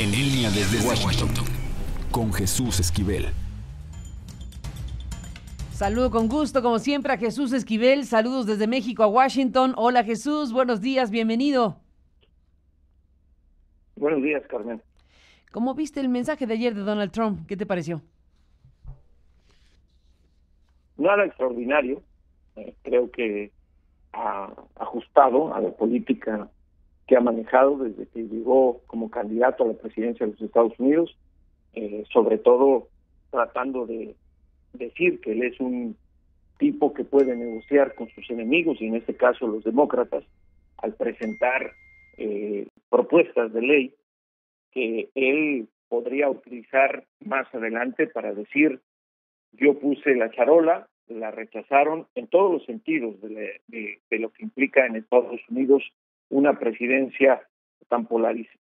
En línea desde Washington, con Jesús Esquivel. Saludo con gusto, como siempre, a Jesús Esquivel. Saludos desde México a Washington. Hola Jesús, buenos días, bienvenido. Buenos días, Carmen. ¿Cómo viste el mensaje de ayer de Donald Trump? ¿Qué te pareció? Nada extraordinario. Creo que ha ajustado a la política que ha manejado desde que llegó como candidato a la presidencia de los Estados Unidos, sobre todo tratando de decir que él es un tipo que puede negociar con sus enemigos, y en este caso los demócratas, al presentar propuestas de ley que él podría utilizar más adelante para decir: yo puse la charola, la rechazaron, en todos los sentidos de lo que implica en Estados Unidos una presidencia tan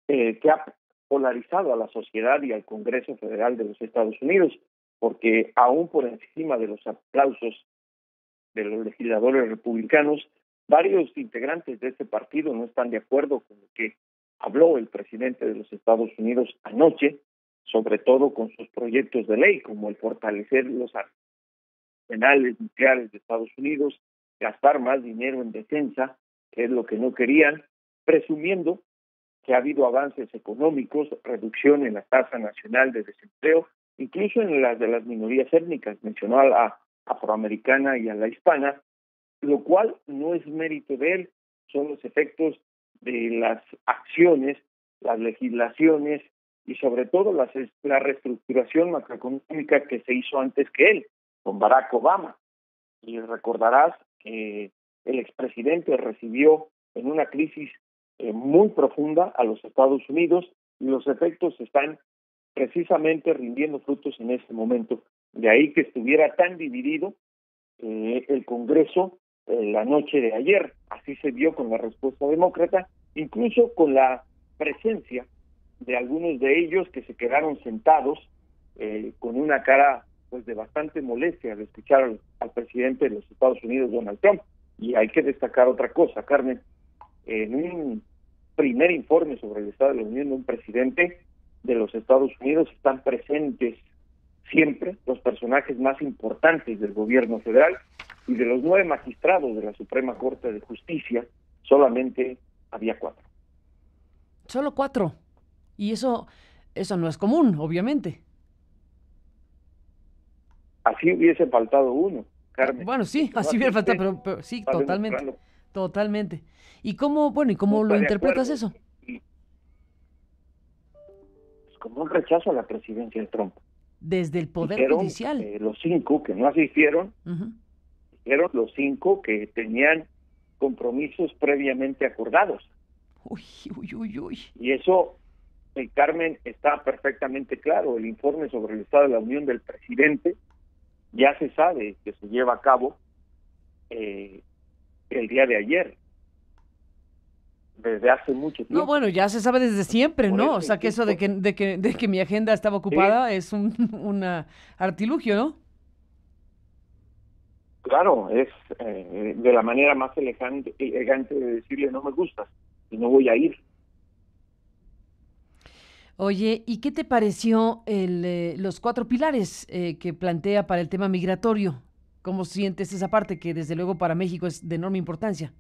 que ha polarizado a la sociedad y al Congreso Federal de los Estados Unidos, porque aún por encima de los aplausos de los legisladores republicanos, varios integrantes de este partido no están de acuerdo con lo que habló el presidente de los Estados Unidos anoche, sobre todo con sus proyectos de ley, como el fortalecer los arsenales nucleares de Estados Unidos, gastar más dinero en defensa, que es lo que no querían, presumiendo que ha habido avances económicos, reducción en la tasa nacional de desempleo, incluso en las de las minorías étnicas, mencionó a la afroamericana y a la hispana, lo cual no es mérito de él, son los efectos de las acciones, las legislaciones y sobre todo la reestructuración macroeconómica que se hizo antes que él, con Barack Obama. Y recordarás que el expresidente recibió en una crisis muy profunda a los Estados Unidos, y los efectos están precisamente rindiendo frutos en este momento. De ahí que estuviera tan dividido el Congreso la noche de ayer. Así se vio con la respuesta demócrata, incluso con la presencia de algunos de ellos que se quedaron sentados con una cara pues de bastante molestia al escuchar al presidente de los Estados Unidos, Donald Trump. Y hay que destacar otra cosa, Carmen. En un primer informe sobre el Estado de la Unión de un presidente de los Estados Unidos están presentes siempre los personajes más importantes del gobierno federal, y de los 9 magistrados de la Suprema Corte de Justicia solamente había 4. Solo 4. Y eso no es común, obviamente. Así hubiese faltado uno, Carmen. Bueno, sí, así hubiera faltado, pero sí, totalmente. Totalmente. ¿Y cómo No lo está de interpretas acuerdo. eso? Pues como un rechazo a la presidencia de Trump. Desde el Poder Dijeron, Judicial. los 5 que no asistieron, dijeron los 5 que tenían compromisos previamente acordados. Uy. Y eso, Carmen, está perfectamente claro. El informe sobre el Estado de la Unión del presidente ya se sabe que se lleva a cabo el día de ayer, desde hace mucho tiempo. No, bueno, ya se sabe desde siempre, Por ¿no? eso O sea, que eso insisto. de que mi agenda estaba ocupada es un artilugio, ¿no? Claro, es de la manera más elegante de decirle: no me gustas y no voy a ir. Oye, ¿y qué te pareció los 4 pilares que plantea para el tema migratorio? ¿Cómo sientes esa parte que desde luego para México es de enorme importancia?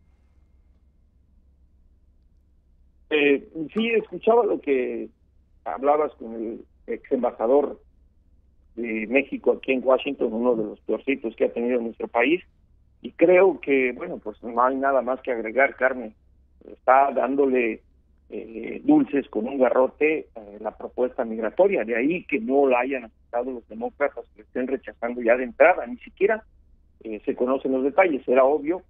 Sí, escuchaba lo que hablabas con el ex embajador de México aquí en Washington, uno de los peorcitos que ha tenido nuestro país, y creo que, bueno, pues no hay nada más que agregar, Carmen. Está dándole dulces con un garrote la propuesta migratoria, de ahí que no la hayan aceptado los demócratas, que estén rechazando ya de entrada, ni siquiera se conocen los detalles. Era obvio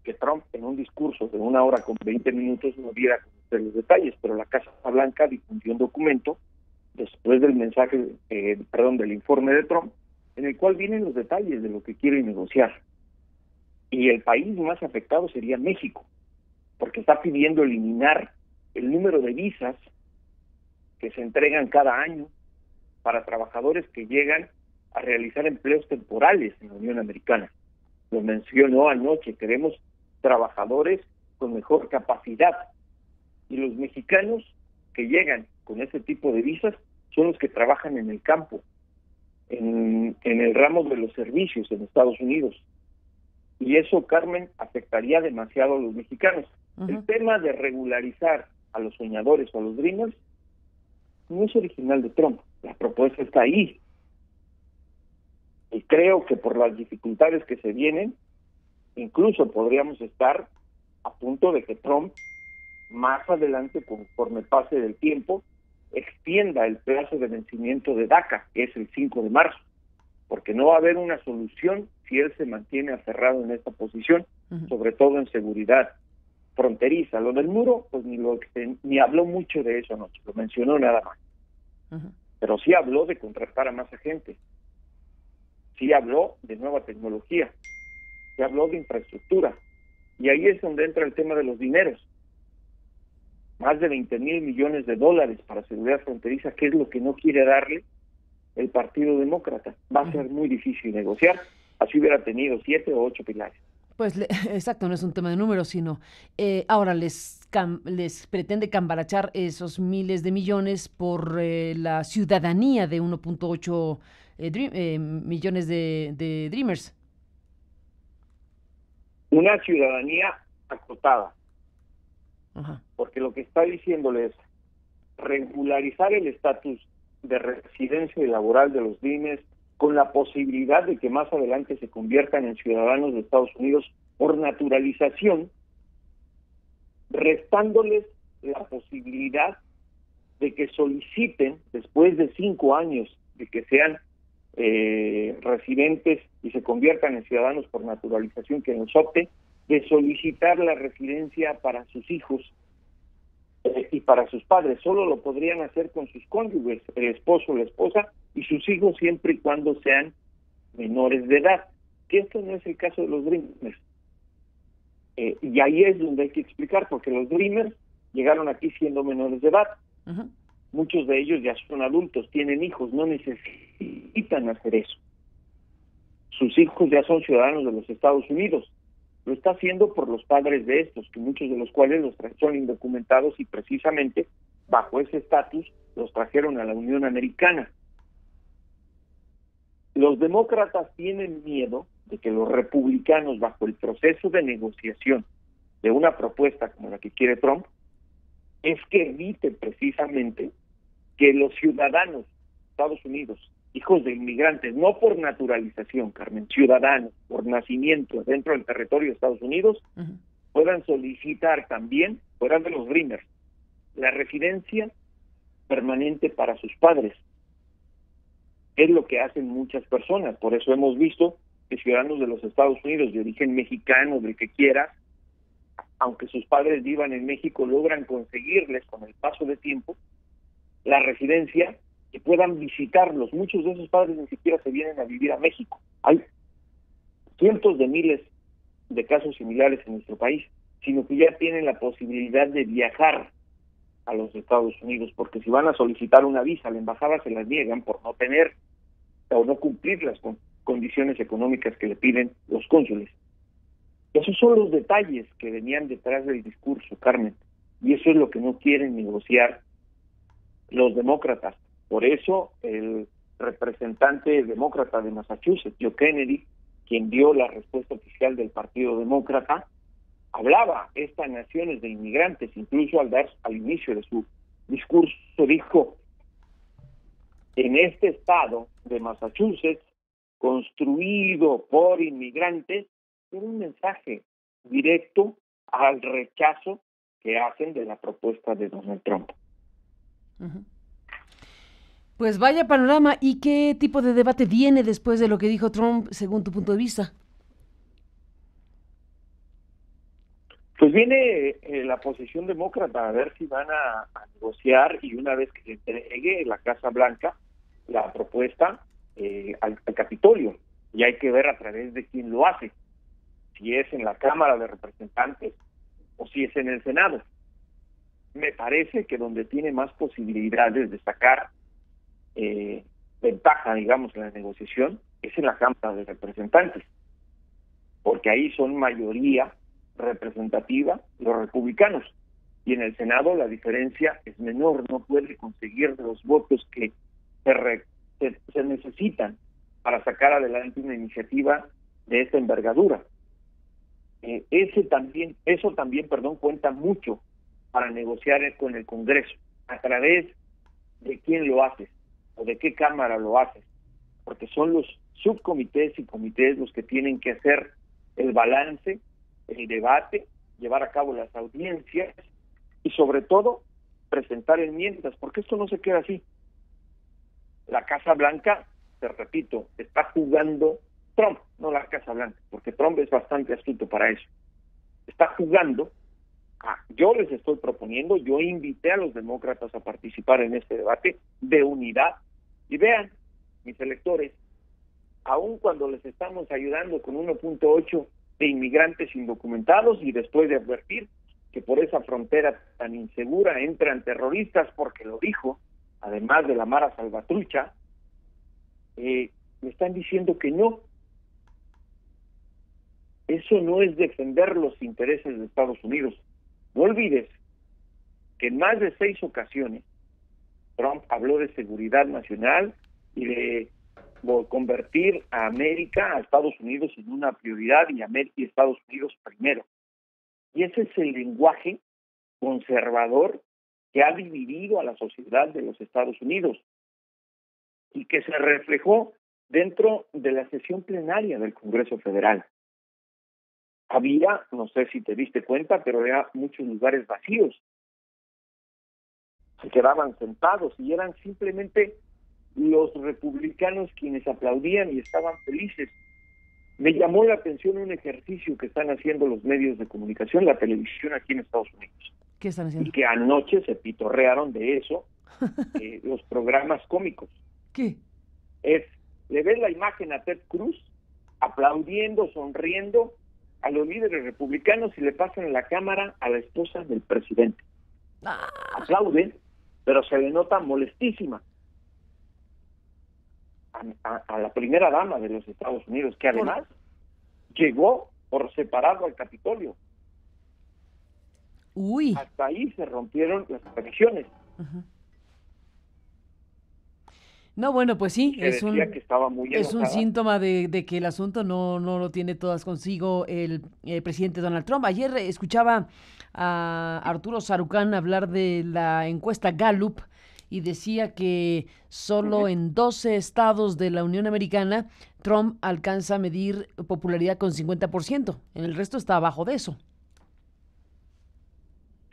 que Trump en un discurso de 1 hora con 20 minutos no diera a conocer los detalles, pero la Casa Blanca difundió un documento después del del informe de Trump, en el cual vienen los detalles de lo que quiere negociar. Y el país más afectado sería México, porque está pidiendo eliminar el número de visas que se entregan cada año para trabajadores que llegan a realizar empleos temporales en la Unión Americana. Lo mencionó anoche, queremos trabajadores con mejor capacidad. Y los mexicanos que llegan con ese tipo de visas son los que trabajan en el campo, en el ramo de los servicios en Estados Unidos. Y eso, Carmen, afectaría demasiado a los mexicanos. El tema de regularizar a los soñadores o a los dreamers no es original de Trump. La propuesta está ahí. Y creo que por las dificultades que se vienen, incluso podríamos estar a punto de que Trump, más adelante, conforme pase del tiempo, extienda el plazo de vencimiento de DACA, que es el 5 de marzo, porque no va a haber una solución si él se mantiene aferrado en esta posición, sobre todo en seguridad fronteriza. Lo del muro, pues ni habló mucho de eso anoche, lo mencionó nada más. Pero sí habló de contratar a más agentes, sí habló de nueva tecnología, sí habló de infraestructura, y ahí es donde entra el tema de los dineros. Más de 20,000 millones de dólares para seguridad fronteriza, que es lo que no quiere darle el Partido Demócrata. Va a ser muy difícil negociar, así hubiera tenido 7 o 8 pilares. Pues exacto, no es un tema de números, sino ahora les pretende cambarachar esos miles de millones por la ciudadanía de 1.8 millones de Dreamers. Una ciudadanía acotada. Porque lo que está diciéndole es regularizar el estatus de residencia y laboral de los Dreamers con la posibilidad de que más adelante se conviertan en ciudadanos de Estados Unidos por naturalización, restándoles la posibilidad de que soliciten, después de 5 años de que sean residentes y se conviertan en ciudadanos por naturalización, que nos opten, de solicitar la residencia para sus hijos y para sus padres. Solo lo podrían hacer con sus cónyuges, el esposo o la esposa, y sus hijos, siempre y cuando sean menores de edad, que esto no es el caso de los Dreamers. Y ahí es donde hay que explicar, porque los Dreamers llegaron aquí siendo menores de edad. Muchos de ellos ya son adultos, tienen hijos, no necesitan hacer eso. Sus hijos ya son ciudadanos de los Estados Unidos. Lo está haciendo por los padres de estos, que muchos de los cuales son indocumentados y precisamente bajo ese estatus los trajeron a la Unión Americana. Los demócratas tienen miedo de que los republicanos, bajo el proceso de negociación de una propuesta como la que quiere Trump, es que evite precisamente que los ciudadanos de Estados Unidos, hijos de inmigrantes, no por naturalización, Carmen, ciudadanos, por nacimiento dentro del territorio de Estados Unidos, puedan solicitar también, fuera de los Dreamers, la residencia permanente para sus padres. Es lo que hacen muchas personas. Por eso hemos visto que ciudadanos de los Estados Unidos de origen mexicano, del que quiera, aunque sus padres vivan en México, logran conseguirles con el paso de tiempo la residencia, que puedan visitarlos. Muchos de esos padres ni siquiera se vienen a vivir a México. Hay cientos de miles de casos similares en nuestro país, sino que ya tienen la posibilidad de viajar a los Estados Unidos, porque si van a solicitar una visa, la embajada se las niegan por no tener o no cumplir las condiciones económicas que le piden los cónsules. Esos son los detalles que venían detrás del discurso, Carmen, y eso es lo que no quieren negociar los demócratas. Por eso el representante demócrata de Massachusetts, Joe Kennedy, quien dio la respuesta oficial del Partido Demócrata, hablaba estas naciones de inmigrantes, incluso al inicio de su discurso dijo: en este estado de Massachusetts, construido por inmigrantes, era un mensaje directo al rechazo que hacen de la propuesta de Donald Trump. Pues vaya panorama. ¿Y qué tipo de debate viene después de lo que dijo Trump, según tu punto de vista? Pues viene la posición demócrata, a ver si van a negociar, y una vez que se entregue la Casa Blanca la propuesta al Capitolio, y hay que ver a través de quién lo hace, si es en la Cámara de Representantes o si es en el Senado. Me parece que donde tiene más posibilidades de sacar ventaja, digamos, en la negociación, es en la Cámara de Representantes, porque ahí son mayoría representativa los republicanos. y en el Senado la diferencia es menor, no puede conseguir los votos que se necesitan para sacar adelante una iniciativa de esta envergadura. Eso también, cuenta mucho para negociar con el Congreso, a través de quién lo haces o de qué cámara lo haces, porque son los subcomités y comités los que tienen que hacer el balance, el debate, llevar a cabo las audiencias y sobre todo presentar enmiendas, porque esto no se queda así. La Casa Blanca, te repito, está jugando Trump, no la Casa Blanca, porque Trump es bastante astuto para eso. Está jugando. Yo les estoy proponiendo, yo invité a los demócratas a participar en este debate de unidad. Y vean, mis electores, aun cuando les estamos ayudando con 1.8 de inmigrantes indocumentados y después de advertir que por esa frontera tan insegura entran terroristas, porque lo dijo, además de la Mara Salvatrucha, me están diciendo que no. Eso no es defender los intereses de Estados Unidos. No olvides que en más de 6 ocasiones Trump habló de seguridad nacional y de convertir a América, a Estados Unidos, en una prioridad y Estados Unidos primero. Y ese es el lenguaje conservador que ha dividido a la sociedad de los Estados Unidos y que se reflejó dentro de la sesión plenaria del Congreso Federal. Había, no sé si te diste cuenta, pero había muchos lugares vacíos. Se quedaban sentados y eran simplemente los republicanos quienes aplaudían y estaban felices. Me llamó la atención un ejercicio que están haciendo los medios de comunicación, la televisión aquí en Estados Unidos. ¿Qué están haciendo? Y que anoche se pitorrearon de eso, los programas cómicos. ¿Qué? Le ves la imagen a Ted Cruz aplaudiendo, sonriendo a los líderes republicanos y le pasan la cámara a la esposa del presidente. Aplauden, pero se le nota molestísima a la primera dama de los Estados Unidos, que además llegó por separado al Capitolio. Uy. Hasta ahí se rompieron las tradiciones. Uh-huh. No, bueno, pues sí, es un síntoma de que el asunto no lo tiene todas consigo el presidente Donald Trump. Ayer escuchaba a Arturo Sarucán hablar de la encuesta Gallup y decía que solo en 12 estados de la Unión Americana Trump alcanza a medir popularidad con 50%. En el resto está abajo de eso.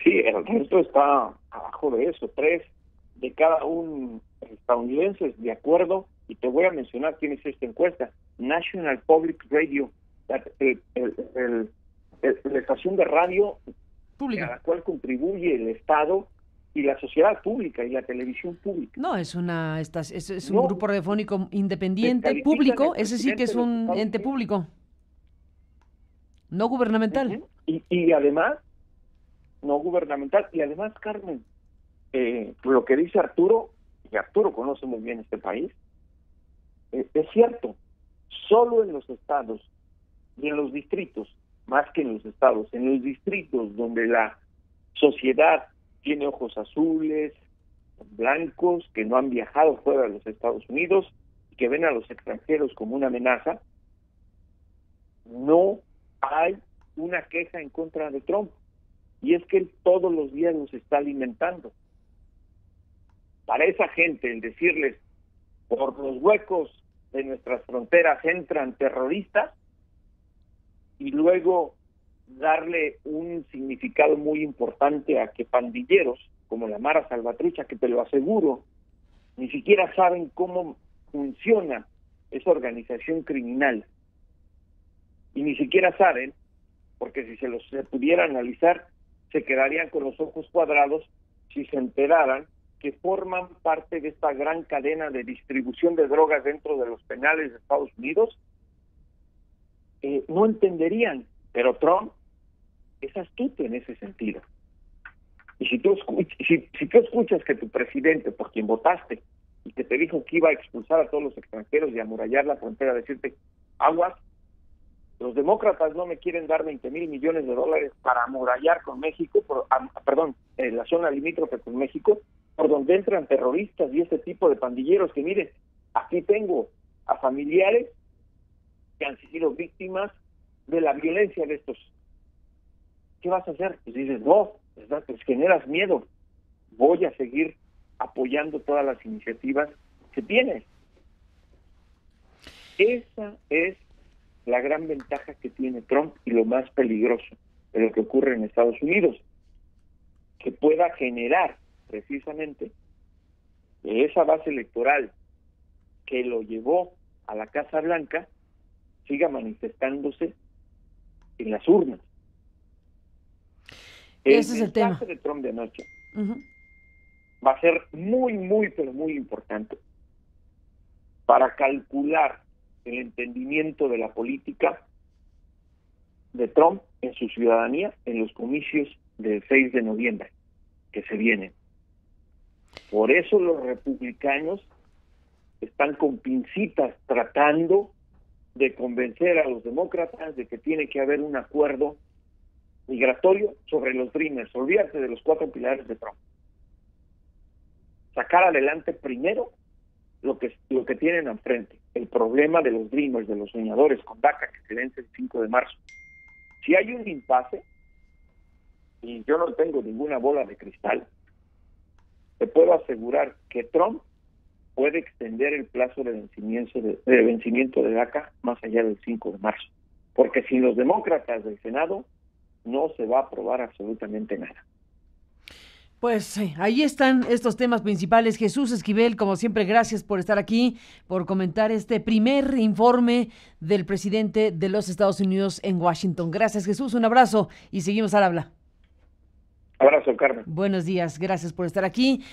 Sí, el resto está abajo de eso. 3 de cada un estadounidenses, de acuerdo, y te voy a mencionar quién es esta encuesta. National Public Radio, la estación de radio pública a la cual contribuye el Estado y la sociedad pública y la televisión pública. No, es un grupo radiofónico independiente, público, ese sí que es un ente público, no gubernamental. Uh-huh. Y además, no gubernamental, y además, Carmen, lo que dice Arturo, y Arturo conoce muy bien este país, es cierto, solo en los estados y en los distritos, más que en los estados, en los distritos donde la sociedad tiene ojos azules, blancos, que no han viajado fuera de los Estados Unidos y que ven a los extranjeros como una amenaza, no hay una queja en contra de Trump. Y es que él todos los días los está alimentando. Para esa gente, el decirles, por los huecos de nuestras fronteras entran terroristas, y luego darle un significado muy importante a que pandilleros, como la Mara Salvatrucha, que te lo aseguro, ni siquiera saben cómo funciona esa organización criminal. Y ni siquiera saben, porque si se pudiera analizar, se quedarían con los ojos cuadrados si se enteraran que forman parte de esta gran cadena de distribución de drogas dentro de los penales de Estados Unidos. No entenderían, pero Trump es astuto en ese sentido. Y si tú escuchas que tu presidente, por quien votaste, y que te dijo que iba a expulsar a todos los extranjeros y amurallar la frontera, decirte, aguas, Los demócratas no me quieren dar 20,000 millones de dólares para amurallar con México, la zona limítrofe con México, por donde entran terroristas y este tipo de pandilleros que, miren, aquí tengo a familiares que han sido víctimas de la violencia de estos. ¿Qué vas a hacer? Pues dices, no, ¿verdad? Pues generas miedo. Voy a seguir apoyando todas las iniciativas que tienes. Esa es la gran ventaja que tiene Trump y lo más peligroso de lo que ocurre en Estados Unidos, que pueda generar precisamente que esa base electoral que lo llevó a la Casa Blanca siga manifestándose en las urnas. Ese es el tema de Trump de anoche va a ser muy, pero muy importante para calcular el entendimiento de la política de Trump en su ciudadanía en los comicios del 6 de noviembre que se vienen. Por eso los republicanos están con pincitas tratando de convencer a los demócratas de que tiene que haber un acuerdo migratorio sobre los Dreamers. Olvídate de los 4 pilares de Trump. Sacar adelante primero lo que tienen enfrente, el problema de los Dreamers, de los soñadores con DACA, que se vence el 5 de marzo. Si hay un impasse, y yo no tengo ninguna bola de cristal, te puedo asegurar que Trump puede extender el plazo de vencimiento de DACA más allá del 5 de marzo, porque sin los demócratas del Senado no se va a aprobar absolutamente nada. Pues ahí están estos temas principales. Jesús Esquivel, como siempre, gracias por estar aquí, por comentar este primer informe del presidente de los Estados Unidos en Washington. Gracias, Jesús, un abrazo y seguimos al habla. Abrazo, Carmen. Buenos días, gracias por estar aquí.